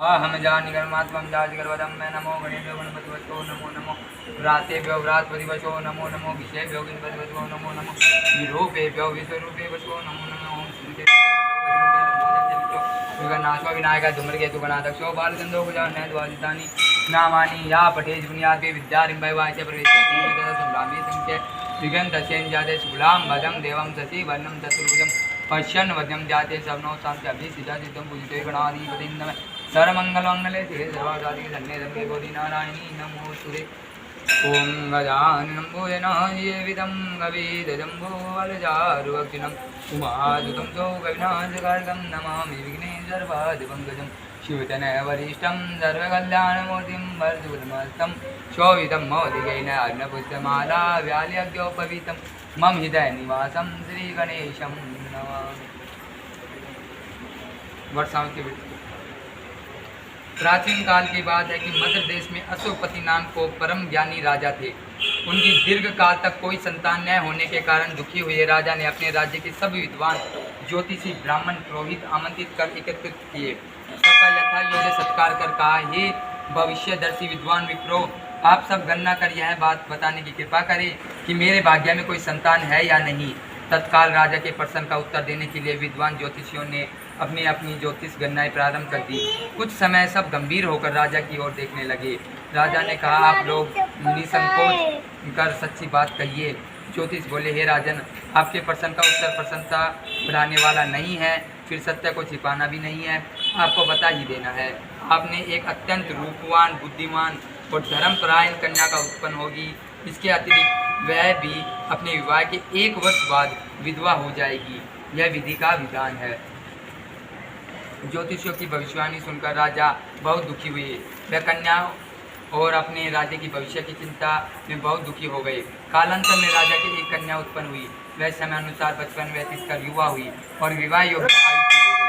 हम जानिकर्मात्मं जातिकर्वदं मे नमो गणेभ्यो गणपतिवशो नमो नमो व्रातेभ्यो व्रातपतिवशो नमो नमो विषयभ्यो गणपतिवशो नमो नमो विरूपेभ्यो विश्वरूपेवशो नमो नमो ओम श्रीनाथो विनायक धूम्रकेतु गणाध्यक्षो बालचंद्रो गुजान द्वादितानि नामानि या पठेज बुनियादे विद्यारंभवाच प्रवेशंभ्रामी संख्य विगंतसेन जाते गुलाम भजम देवम शशि वर्णम चतुर्भुजम पश्यन् वद्यं जाते सवनो शांति अभिसिद्धादितं पूजिते गणाधिपतिं सर्वमंगलमंगले शिवे सर्वासाधिके धन्ये धन्ये गौरी नारायणी नमोस्तुते ओम गजाननं भोजनायेविदं गवीदजम्बोवलजारुभक्षिणं उमादुतं सो गविनाशकारकं नमामि विघ्नेश्वरपादपङ्कजं शिवतनय वरिष्ठं सर्वकल्याणमूर्तिं वरदुर्मस्तं शोभितं मौलिकेन अर्णपुष्पमाला व्याल्यज्ञोपवीतं मम हृदय निवासं श्रीगणेशं नमामि। वर्षाओं के प्राचीन काल की बात है कि मध्य देश में अशोकपति नाम को परम ज्ञानी राजा थे। उनकी दीर्घ काल तक कोई संतान न होने के कारण दुखी हुए राजा ने अपने राज्य के सभी विद्वान ज्योतिषी ब्राह्मण पुरोहित आमंत्रित कर एकत्रित किए। सबका यथा योग्य सत्कार कर कहा, हे भविष्यदर्शी विद्वान विप्रो, आप सब गणना कर यह बात बताने की कृपा करें कि मेरे भाग्य में कोई संतान है या नहीं। तत्काल राजा के प्रश्न का उत्तर देने के लिए विद्वान ज्योतिषियों ने अपनी अपनी ज्योतिष गणनाएं प्रारंभ कर दी। कुछ समय सब गंभीर होकर राजा की ओर देखने लगे। राजा ने कहा, आप लोग निसंकोच कर सच्ची बात कहिए। ज्योतिष बोले, हे राजन, आपके प्रश्न का उत्तर प्रसन्नता बढ़ाने वाला नहीं है, फिर सत्य को छिपाना भी नहीं है, आपको बता ही देना है। आपने एक अत्यंत रूपवान, बुद्धिमान और धर्मपरायण कन्या का उत्पन्न होगी। इसके अतिरिक्त वह भी अपने विवाह के 1 वर्ष बाद विधवा हो जाएगी। यह विधि का विधान है। ज्योतिषियों की भविष्यवाणी सुनकर राजा बहुत दुखी हुए। वह कन्या और अपने राज्य की भविष्य की चिंता में बहुत दुखी हो गए। कालांतर में राजा की एक कन्या उत्पन्न हुई। वह समय अनुसार बचपन व्यतीत कर युवा हुई और विवाह योग्य आयु की हो गई।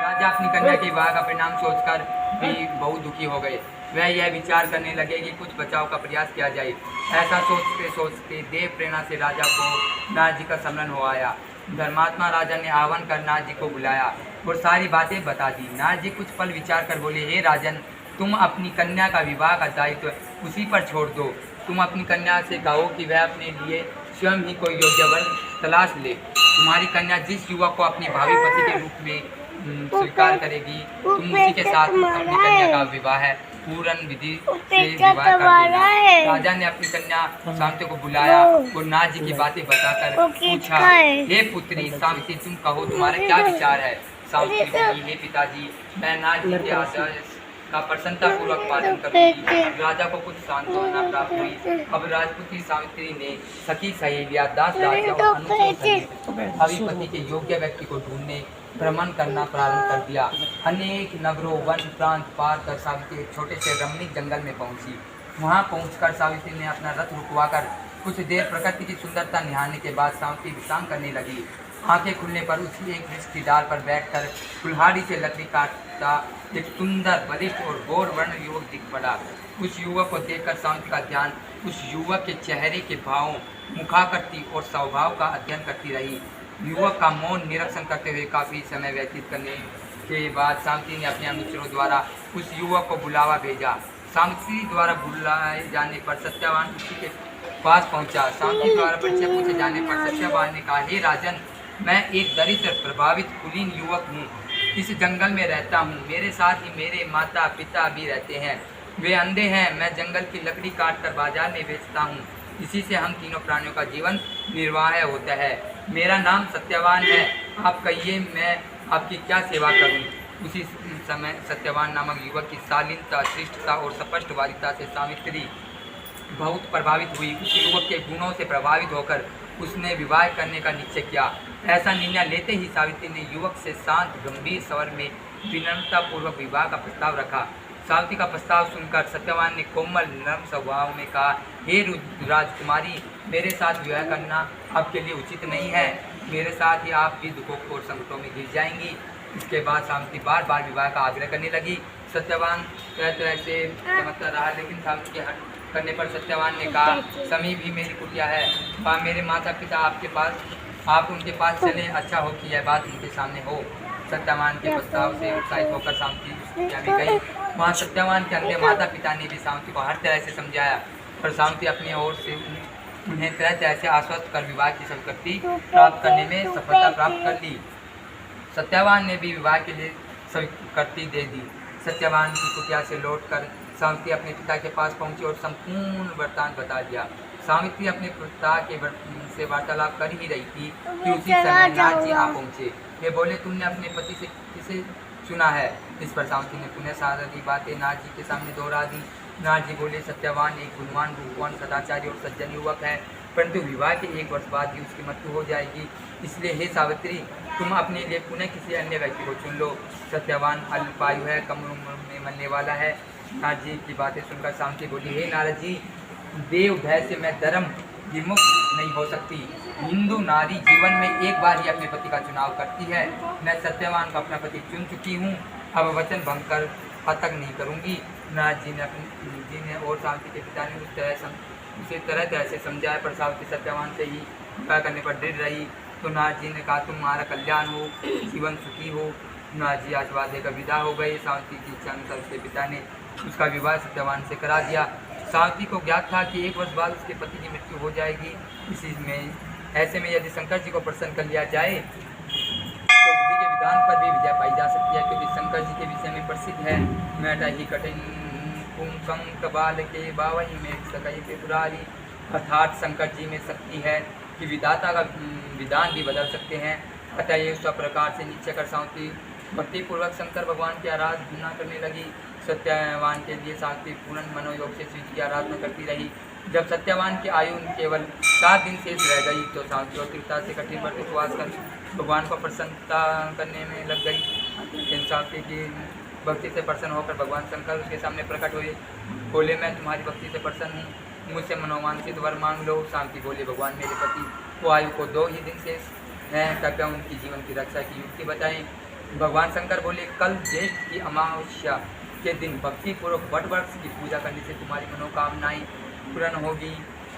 राजा अपनी कन्या के विवाह का परिणाम सोचकर भी बहुत दुखी हो गए। वह यह विचार करने लगे कि कुछ बचाव का प्रयास किया जाए। ऐसा सोचते सोचते देव प्रेरणा से राजा को नारद जी का स्मरण हो आया। धर्मात्मा राजा ने आह्वान कर नारद जी को बुलाया और सारी बातें बता दी। नारद जी कुछ पल विचार कर बोले, हे राजन, तुम अपनी कन्या का विवाह का दायित्व उसी पर छोड़ दो। तुम अपनी कन्या से कहो कि वह अपने लिए स्वयं ही कोई योग्य वर तलाश ले। तुम्हारी कन्या जिस युवक को अपने भावी पति के रूप में स्वीकार करेगी, तुम उसी के साथ अपनी कन्या का विवाह पूर्ण विधि से विवाह कर देना। राजा ने अपनी कन्या सावित्री को बुलाया और नारद जी की बातें बताकर पूछा, हे पुत्री सावित्री, तुम कहो तुम्हारा क्या विचार है। सावित्री बोली, हे पिताजी, मैं नारद जी के आदेश का प्रसन्नता पूर्वक पालन करूंगी। राजा को कुछ सांत्वना प्राप्त हुई। अब राजपुत्री सावित्री ने सखी सहेलियां, दास दासियों और अनुचरों सहित भावी पति के योग्य व्यक्ति को ढूंढने भ्रमण करना प्रारंभ कर दिया। अनेक नगरों, वन प्रांत पार कर सावित्री एक छोटे से रमणीक जंगल में पहुंची। वहां पहुंचकर सावित्री ने अपना रथ रुकवाकर कुछ देर प्रकृति की सुंदरता निहारने के बाद सावित्री विश्राम करने लगी। आंखें खुलने पर उसी एक वृक्ष की डाल पर बैठकर कुल्हाड़ी से लकड़ी काटता एक सुंदर, बलिष्ठ और गौर वर्ण युवक दिख पड़ा। उस युवक को देखकर सावित्री का ध्यान उस युवक के चेहरे के भावों, मुखाकृति और स्वभाव का अध्ययन करती रही। युवक का मौन निरीक्षण करते हुए काफी समय व्यतीत करने के बाद सावित्री ने अपने अनुचरों द्वारा उस युवक को बुलावा भेजा। सावित्री द्वारा बुलाए जाने पर सत्यवान उसी के पास पहुंचा। सावित्री द्वारा परिचय पूछे जाने पर सत्यवान ने कहा, हे राजन, मैं एक दरिद्र प्रभावित कुलीन युवक हूँ। इस जंगल में रहता हूँ। मेरे साथ ही मेरे माता पिता भी रहते हैं। वे अंधे हैं। मैं जंगल की लकड़ी काटकर बाजार में बेचता हूँ। इसी से हम तीनों प्राणियों का जीवन निर्वाह होता है। मेरा नाम सत्यवान है। आप कहिए, मैं आपकी क्या सेवा करूं। उसी समय सत्यवान नामक युवक की शालीनता, श्रेष्ठता और स्पष्टवादिता से सावित्री बहुत प्रभावित हुई। उस युवक के गुणों से प्रभावित होकर उसने विवाह करने का निश्चय किया। ऐसा निर्णय लेते ही सावित्री ने युवक से शांत गंभीर स्वर में विनम्रतापूर्वक विवाह का प्रस्ताव रखा। सावित्री का प्रस्ताव सुनकर सत्यवान ने कोमल नरम स्वभाव में कहा, हे राजकुमारी, मेरे साथ विवाह करना आपके लिए उचित नहीं है। मेरे साथ ही आप भी दुखों और संकटों में घिर जाएंगी। इसके बाद सावित्री बार बार विवाह का आग्रह करने लगी। सत्यवान तरह तरह से चमकता रहा, लेकिन सावित्री के हट करने पर सत्यवान ने कहा, समीप ही मेरी कुटिया है, वहाँ मेरे माता पिता आपके पास, आप उनके पास चलें। अच्छा हो कि यह बात उनके सामने हो। सत्यवान के प्रस्ताव से उत्साहित होकर सावित्री उस कुटिया में गई। वहाँ सत्यवान के अंधे माता पिता ने भी सावित्री को हर तरह से समझाया, पर सावित्री अपनी ओर से उन्हें तरह तरह से आश्वस्त कर विवाह की स्वीकृति प्राप्त करने में सफलता प्राप्त कर ली। सत्यवान ने भी विवाह के लिए स्वीकृति दे दी। सत्यवान की कुटिया से लौटकर सावित्री अपने पिता के पास पहुंची और संपूर्ण वृत्तांत बता दिया। सावित्री अपने पिता के से वार्तालाप कर ही रही थी कि उसी समय नाथ जी आ पहुंचे। वे बोले, तुमने अपने पति से किसे सुना है? इस पर सावित्री ने पुनः सारी बातें नाथ जी के सामने दोहरा दी। नाथ जी बोले, सत्यवान एक गुणवान रूपवान सदाचारी और सज्जन युवक है, परंतु विवाह के 1 वर्ष बाद ही उसकी मृत्यु हो जाएगी। इसलिए हे सावित्री, तुम अपने लिए पुनः किसी अन्य व्यक्ति को चुन लो। सत्यवान अल्पायु है, कम उम्र में मरने वाला है। नारद जी की बातें सुनकर सावित्री बोली, हे नारद जी, देव भय से मैं धर्म विमुख नहीं हो सकती। हिंदू नारी जीवन में एक बार ही अपने पति का चुनाव करती है। मैं सत्यवान का अपना पति चुन चुकी हूँ, अब वचन भंग कर हतक नहीं करूँगी। नारद जी ने और सावित्री के पिता ने उसे तरह तरह से समझाया, पर सावित्री सत्यवान से ही विवाह करने पर दृढ़ रही। तो नारद जी ने कहा, तुम्हारा कल्याण हो, जीवन सुखी हो। नारद जी आशीर्वाद देकर विदा हो गए। सावित्री की इच्छा अनुसार उसके पिता ने उसका विवाह सत्यवान से करा दिया। सावित्री को ज्ञात था कि 1 वर्ष बाद उसके पति की मृत्यु हो जाएगी। ऐसे में यदि शंकर जी को प्रसन्न कर लिया जाए तो विधि के विधान पर भी विजय पाई जा सकती है, क्योंकि शंकर जी के विषय में प्रसिद्ध है, मैटा ही कठिन कुंकम कबाल के बावई में सकई पे पुरारी। अर्थात शंकर जी में शक्ति है कि विधाता का विधान भी बदल सकते हैं। अतः ये सब प्रकार से नीचे कर सावित्री भक्तिपूर्वक शंकर भगवान की आराधना करने लगी। सत्यवान के लिए सावित्री पूर्ण मनोयोग से शिव जी की आराधना करती रही। जब सत्यवान की आयु केवल 7 दिन शेष रह गई तो सावित्री और तीर्थता से कठिन व्रत उपवास कर भगवान को प्रसन्नता करने में लग गई। लेकिन सावित्री की भक्ति से प्रसन्न होकर भगवान शंकर उसके सामने प्रकट हुए। बोले, मैं तुम्हारी भक्ति से प्रसन्न हूँ, मुझसे मनोवांछित वर मांग लो। सावित्री बोले, भगवान, मेरे पति को आयु को 2 ही दिन शेष हैं, कृपया उनकी जीवन की रक्षा की युक्ति बताएं। भगवान शंकर बोले, कल ज्येष्ठ की अमावस्या के दिन भक्ति पूर्वक वट वृक्ष की पूजा करने से तुम्हारी मनोकामनाएं पूर्ण होगी।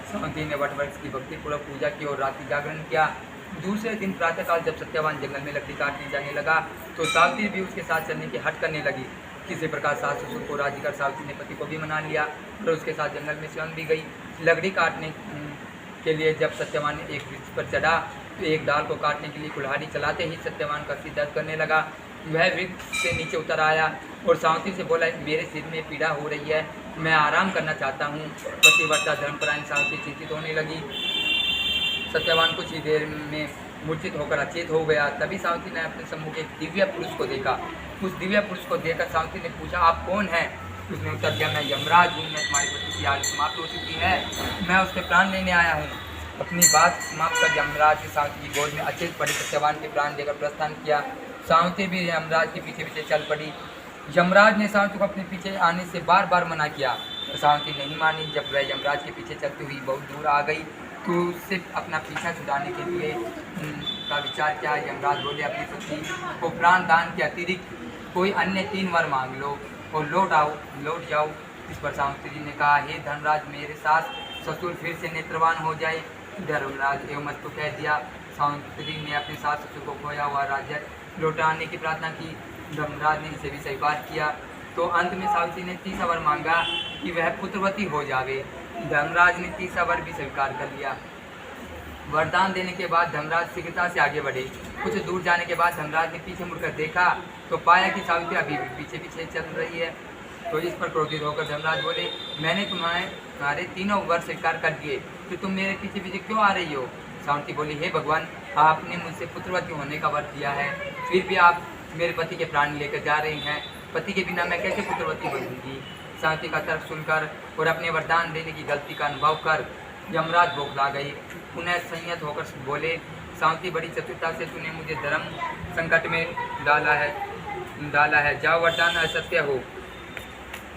सावित्री ने वट वृक्ष की भक्ति पूर्वक पूजा की और रात्रि जागरण किया। दूसरे दिन प्रातःकाल जब सत्यवान जंगल में लकड़ी काटने जाने लगा तो सावित्री भी उसके साथ चलने की हट करने लगी। किसी प्रकार सास ससुर को राजी कर सावित्री ने पति को भी मना लिया और उसके साथ जंगल में स्वयं भी गई। लकड़ी काटने के लिए जब सत्यवान ने एक वृक्ष पर चढ़ा तो एक डाल को काटने के लिए कुल्हाड़ी चलाते ही सत्यवान का सिर दर्द करने लगा। वह वृक्ष से नीचे उतर आया और सावित्री से बोला, मेरे सिर में पीड़ा हो रही है, मैं आराम करना चाहता हूँ। पतिव्रता धर्मपरायण सावित्री चिंतित होने लगी। सत्यवान कुछ ही देर में मूर्छित होकर अचेत हो गया। तभी सावित्री ने अपने सम्मुख एक दिव्य पुरुष को देखा। उस दिव्य पुरुष को देखकर सावित्री ने पूछा, आप कौन हैं? उसने उत्तर दिया, मैं यमराज हूँ, मैं तुम्हारी पति की आयु समाप्त हो चुकी है, मैं उसके प्राण लेने आया हूँ। अपनी बात समाप्त कर यमराज ने सावित्री की गोद में अचेत पड़ी सत्यवान के प्राण लेकर प्रस्थान किया। सावित्री भी यमराज के पीछे पीछे चल पड़ी। यमराज ने सावित्री को अपने पीछे आने से बार बार मना किया, तो सावित्री नहीं मानी। जब वह यमराज के पीछे चलती हुई बहुत दूर आ गई तो उससे अपना पीछा छुड़ाने के लिए का विचार किया। यमराज बोले, अपनी पत्नी को प्राण दान के अतिरिक्त कोई अन्य 3 वर मांग लो और लौट जाओ। इस पर सावित्री ने कहा, हे धर्मराज, मेरे सास ससुर फिर से नेत्रवान हो जाए। धर्मराज एवं मत कह दिया। सावित्री ने अपने सास ससुर को खोया हुआ राज्य लौटाने की प्रार्थना की। धर्मराज ने इसे भी स्वीकार किया। तो अंत में सावित्री ने 30 वर मांगा कि वह पुत्रवती हो जावे। धर्मराज ने 30 वर भी स्वीकार कर लिया। वरदान देने के बाद धर्मराज शीघ्रता से आगे बढ़े। कुछ दूर जाने के बाद धर्मराज ने पीछे मुड़कर देखा तो पाया कि सावित्री अभी भी पीछे पीछे चल रही है। तो इस पर क्रोधित होकर धर्मराज बोले, मैंने तुम्हारे 3 वर स्वीकार कर दिए, तो तुम मेरे पीछे पीछे क्यों आ रही हो? सावित्री बोली, हे भगवान, आपने मुझसे पुत्रवती होने का वर दिया है, फिर भी आप मेरे पति के प्राण लेकर जा रही हैं। पति के बिना मैं कैसे पुत्रवती बनूंगी? सावित्री का तर्क सुनकर और अपने वरदान देने की गलती का अनुभव कर यमराज बौखला गई। पुनः संयत होकर बोले, सावित्री, बड़ी चतुरता से तूने मुझे धर्म संकट में डाला है। जाओ, वरदान असत्य हो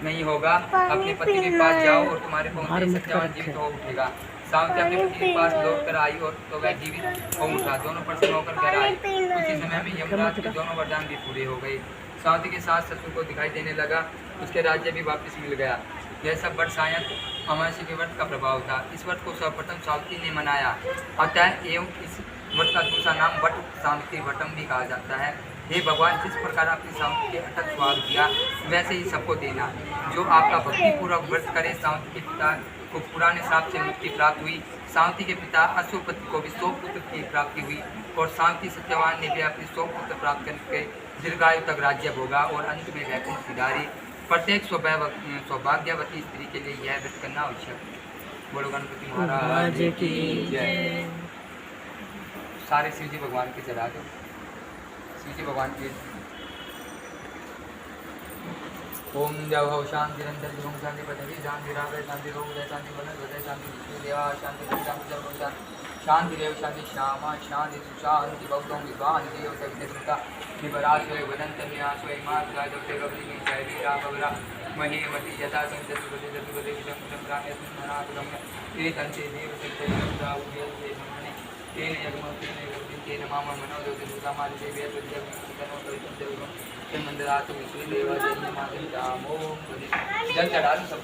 नहीं होगा। अपने पति के पास जाओ और तुम्हारे पहुंचे सत्यवान जीवित हो उठेगा। सावित्री अपने पति के पास लौट कर आई और तो वह जीवित हो उठा। दोनों प्रसन्न होकर घर आए। उसी समय में यमराज के दोनों वरदान भी पूरे हो गए। सावित्री के सास ससुर को दिखाई देने लगा, उसके राज्य भी वापस मिल गया। यह सब व्रत सायंत अमावस्या के व्रत का प्रभाव था। इस व्रत को सर्वप्रथम सावित्री ने मनाया। अतः एवं इस व्रत का दूसरा नाम वट सावित्री व्रतम भी कहा जाता है। हे भगवान, जिस प्रकार आपने सावंत के अटक स्वाग दिया वैसे ही सबको देना। जो आपका भक्तिपूर्वक व्रत करे, सावंत के पिता को पुराने श्राप से मुक्ति प्राप्त हुई। सावंती के पिता अश्वपति को भी 100 पुत्र की प्राप्ति हुई और सावंती सत्यवान ने भी अपने 100 पुत्र प्राप्त करके दीर्घायु तक राज्य भोगा और अंत में वैकुंठ सिधारी। प्रत्येक सौभाग्यवती स्त्री के लिए यह व्रत करना आवश्यक। बोलो गणपति महाराज की जय। सारे शिव जी भगवान के चढ़ा दो। शिव जी भगवान के ओम जय हो शांति निरंतर ओम शांति पदवी शांति रावे शांति रोग जय शांति बल हृदय शांति विष्णु देवा शांति शांति जब शांति देव शांति श्यामा शांति सुशांति भक्तों विद्वान देव सविता निबराश वे वदंत न्यास वे मात्रा जब ते गवली में जय वीरा बवरा मही मति यथा संत सुबदे जतुबदे विषम संक्रांति सुमनागम ते तंते देव सत्य राव देव से मनने तेन यज्ञ तेन मामा मनोदो दुर्गा माली देवी दुर्गा तनो तो देव मंदिरात विष्णु देवा जय माता ओम जल चढ़ा सब।